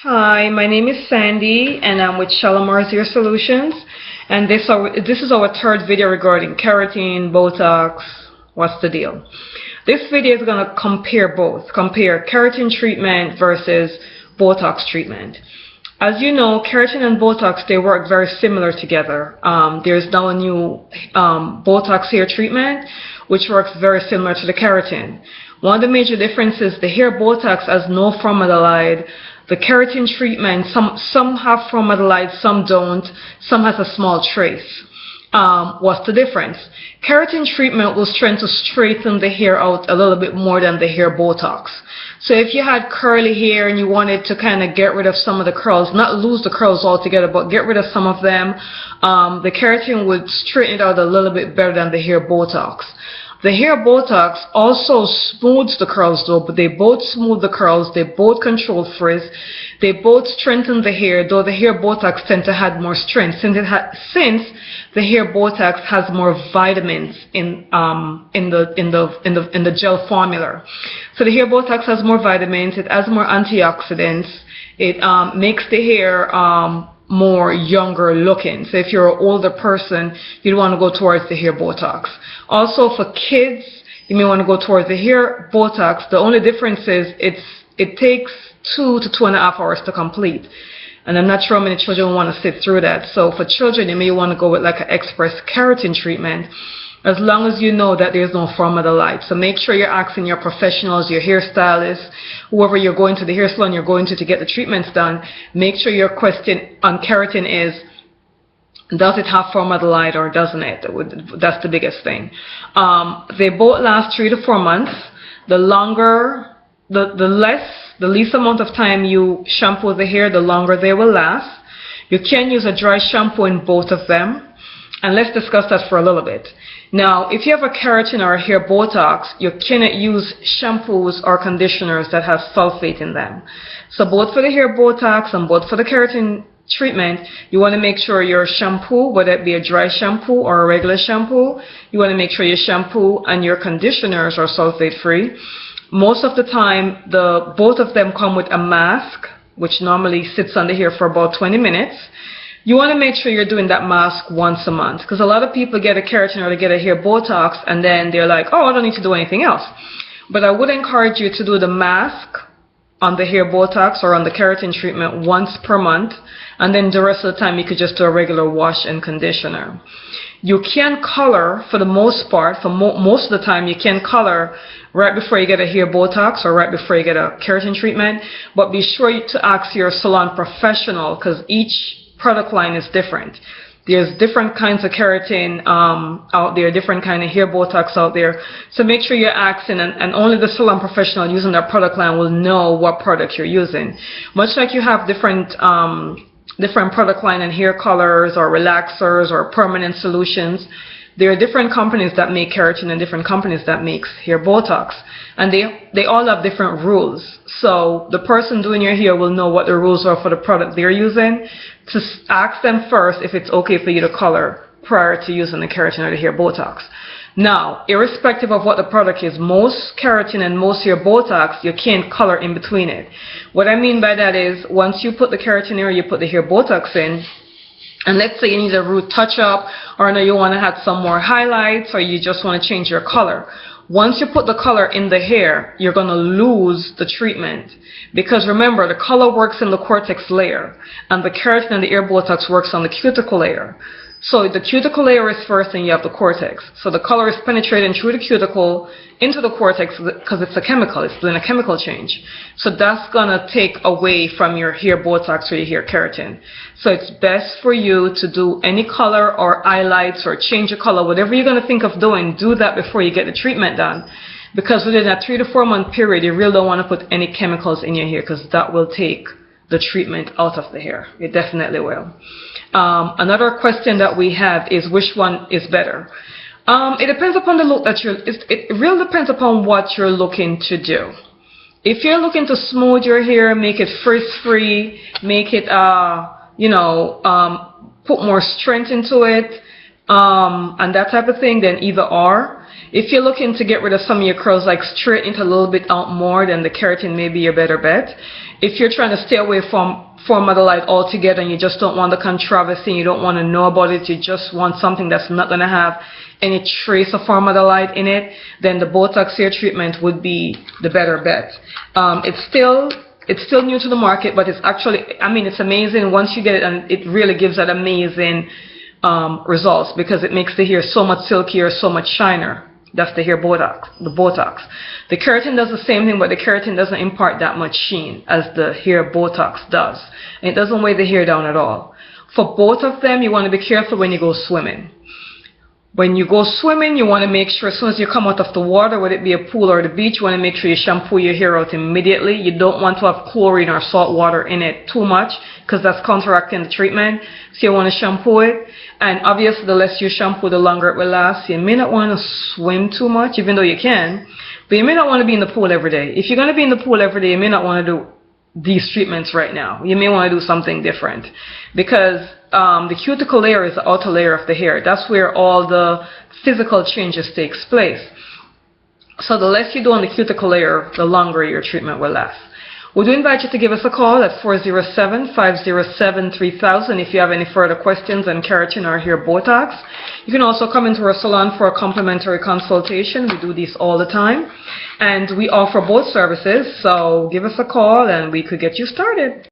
Hi, my name is Sandy and I'm with Shalamar's Hair Solutions, and this is our third video regarding keratin, Botox. What's the deal? This video is going to compare keratin treatment versus Botox treatment. As you know, keratin and Botox, they work very similar together. There's now a new Botox hair treatment which works very similar to the keratin. One of the major differences, the hair Botox has no formaldehyde. The keratin treatment, some have formaldehyde, some don't, some has a small trace. What's the difference? Keratin treatment will try to straighten the hair out a little bit more than the hair Botox. So if you had curly hair and you wanted to kind of get rid of some of the curls, not lose the curls altogether, but get rid of some of them, the keratin would straighten it out a little bit better than the hair Botox. The hair Botox also smooths the curls though, but they both smooth the curls, they both control frizz, they both strengthen the hair, though the hair Botox tend to have more strength since the hair Botox has more vitamins in the gel formula. So the hair Botox has more vitamins, it has more antioxidants, it makes the hair more younger looking. So if you're an older person, you'd want to go towards the hair Botox. Also for kids, you may want to go towards the hair Botox. The only difference is it takes 2 to 2.5 hours to complete. And I'm not sure how many children want to sit through that. So for children, you may want to go with like an express keratin treatment, as long as you know that there's no formaldehyde. So make sure you're asking your professionals, your hairstylists, whoever you're going to, the hair salon you're going to get the treatments done. Make sure your question on keratin is, does it have formaldehyde or doesn't it? That's the biggest thing. They both last 3 to 4 months. The longer, the least amount of time you shampoo the hair, the longer they will last. You can use a dry shampoo in both of them. And let's discuss that for a little bit. Now, if you have a keratin or a hair Botox, you cannot use shampoos or conditioners that have sulfate in them. So both for the hair Botox and both for the keratin treatment, you want to make sure your shampoo, whether it be a dry shampoo or a regular shampoo, you want to make sure your shampoo and your conditioners are sulfate free. Most of the time, both of them come with a mask, which normally sits on the hair for about 20 minutes. You want to make sure you're doing that mask once a month, because a lot of people get a keratin or they get a hair Botox and then they're like, oh, I don't need to do anything else. But I would encourage you to do the mask on the hair Botox or on the keratin treatment once per month, and then the rest of the time you could just do a regular wash and conditioner. You can color for the most part, for most of the time you can color right before you get a hair Botox or right before you get a keratin treatment, but be sure to ask your salon professional, because each product line is different. There's different kinds of keratin out there, different kind of hair Botox out there. So make sure you're asking, and only the salon professional using that product line will know what product you're using. Much like you have different product line and hair colors or relaxers or permanent solutions, there are different companies that make keratin and different companies that make hair Botox. And they all have different rules. So the person doing your hair will know what the rules are for the product they're using. To ask them first if it's okay for you to color prior to using the keratin or the hair Botox. Now, irrespective of what the product is, most keratin and most hair Botox, you can't color in between it. What I mean by that is, once you put the keratin or you put the hair Botox in, and let's say you need a root touch-up, or you want to add some more highlights, or you just want to change your color. Once you put the color in the hair, you're going to lose the treatment. Because remember, the color works in the cortex layer, and the keratin and the hair Botox works on the cuticle layer. So the cuticle layer is first, and you have the cortex. So the color is penetrating through the cuticle into the cortex because it's a chemical. It's doing a chemical change. So that's going to take away from your hair Botox or your hair keratin. So it's best for you to do any color or highlights or change a color, whatever you're going to think of doing, do that before you get the treatment done. Because within that 3 to 4 month period, you really don't want to put any chemicals in your hair, because that will take the treatment out of the hair. It definitely will. Another question that we have is, which one is better? It depends upon the look that it really depends upon what you're looking to do. If you're looking to smooth your hair, make it frizz-free, make it, put more strength into it, and that type of thing, then either or. If you're looking to get rid of some of your curls, like straighten it a little bit out more, then the keratin may be your better bet. If you're trying to stay away from formaldehyde altogether and you just don't want the controversy, you don't want to know about it, you just want something that's not going to have any trace of formaldehyde in it, then the Botox hair treatment would be the better bet. It's still new to the market, but it's actually, I mean, it's amazing once you get it, and it really gives that amazing results because it makes the hair so much silkier, so much shiner. That's the hair Botox, the Botox. The keratin does the same thing, but the keratin doesn't impart that much sheen as the hair Botox does. And it doesn't weigh the hair down at all. For both of them, you want to be careful when you go swimming. When you go swimming, you want to make sure as soon as you come out of the water, whether it be a pool or the beach, you want to make sure you shampoo your hair out immediately. You don't want to have chlorine or salt water in it too much because that's counteracting the treatment. So you want to shampoo it. And obviously, the less you shampoo, the longer it will last. You may not want to swim too much, even though you can. But you may not want to be in the pool every day. If you're going to be in the pool every day, you may not want to do these treatments right now. You may want to do something different because the cuticle layer is the outer layer of the hair. That's where all the physical changes takes place. So the less you do on the cuticle layer, the longer your treatment will last. We do invite you to give us a call at 407-507-3000 if you have any further questions on keratin or hair Botox. You can also come into our salon for a complimentary consultation. We do these all the time. And we offer both services, so give us a call and we could get you started.